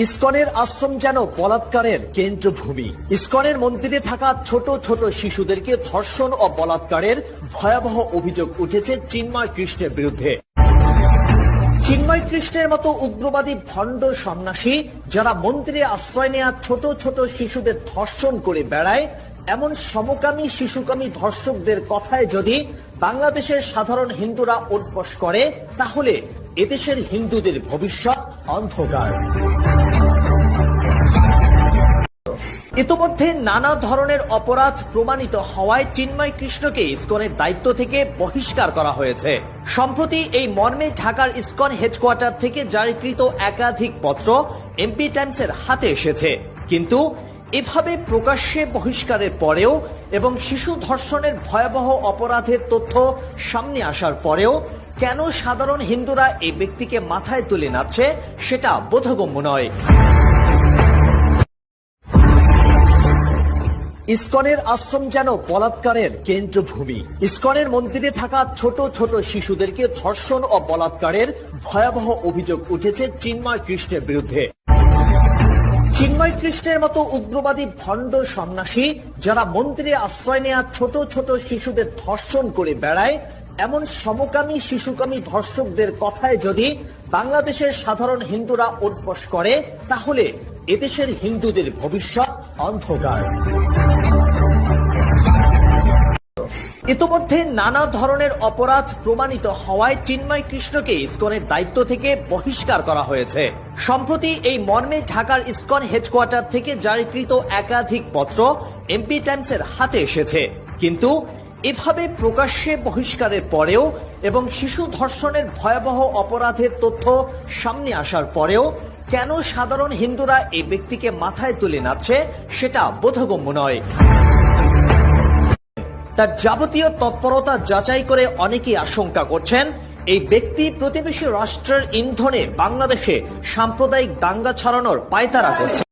ইসকনের আশ্রম যেন বলাৎকারের কেন্দ্রভূমি। ইসকনের মন্দিরে থাকা ছোট ছোট শিশুদেরকে ধর্ষণ ও বলাৎকারের ভয়াবহ অভিযোগ উঠেছে চিন্ময় কৃষ্ণের বিরুদ্ধে। চিন্ময় কৃষ্ণের মতো উগ্রবাদী ভণ্ড সন্ন্যাসী যারা মন্দিরে আশ্রয় নেওয়া ছোট ছোট শিশুদের ধর্ষণ করে বেড়ায়, এমন সমকামী শিশুকামী ধর্ষকদের কথায় যদি বাংলাদেশের সাধারণ হিন্দুরা উঠবস করে, তাহলে এদেশের হিন্দুদের ভবিষ্যৎ অন্ধকার। ইতোমধ্যে নানা ধরনের অপরাধ প্রমাণিত হওয়ায় চিন্ময় কৃষ্ণকে ইসকনের দায়িত্ব থেকে বহিষ্কার করা হয়েছে। সম্প্রতি এই মর্মে ঢাকার ইসকন হেডকোয়ার্টার থেকে জারিকৃত একাধিক পত্র এমপি টাইমসের হাতে এসেছে। কিন্তু এভাবে প্রকাশ্যে বহিষ্কারের পরেও এবং শিশু ধর্ষণের ভয়াবহ অপরাধের তথ্য সামনে আসার পরেও কেন সাধারণ হিন্দুরা এই ব্যক্তিকে মাথায় তুলে নাচছে, সেটা বোধগম্য নয়। ইসকনের আশ্রম যেন বলাৎকারের কেন্দ্রভূমি। ইসকনের মন্দিরে থাকা ছোট ছোট শিশুদেরকে ধর্ষণ ও বলাৎকারের ভয়াবহ অভিযোগ উঠেছে চিন্ময় কৃষ্ণের বিরুদ্ধে। চিন্ময় কৃষ্ণের মতো উগ্রবাদী ভণ্ড সন্ন্যাসী যারা মন্দিরে আশ্রয় নেওয়া ছোট ছোট শিশুদের ধর্ষণ করে বেড়ায়, এমন সমকামী শিশুকামী ধর্ষকদের কথায় যদি বাংলাদেশের সাধারণ হিন্দুরা উঠবস করে, তাহলে এদেশের হিন্দুদের ভবিষ্যৎ অন্ধকার। ইতোমধ্যে নানা ধরনের অপরাধ প্রমাণিত হওয়ায় চিন্ময় কৃষ্ণকে ইসকনের দায়িত্ব থেকে বহিষ্কার করা হয়েছে। সম্প্রতি এই মর্মে ঢাকার ইসকন হেডকোয়ার্টার থেকে জারিকৃত একাধিক পত্র এমপি টাইমসের হাতে এসেছে। কিন্তু এভাবে প্রকাশ্যে বহিষ্কারের পরেও এবং শিশু ধর্ষণের ভয়াবহ অপরাধের তথ্য সামনে আসার পরেও কেন সাধারণ হিন্দুরা এই ব্যক্তিকে মাথায় তুলে নাচছে, সেটা বোধগম্য নয়। তার যাবতীয় তৎপরতা যাচাই করে অনেকেই আশঙ্কা করছেন এই ব্যক্তি প্রতিবেশী রাষ্ট্রের ইন্ধনে বাংলাদেশে সাম্প্রদায়িক দাঙ্গা ছড়ানোর পায়তারা করছে।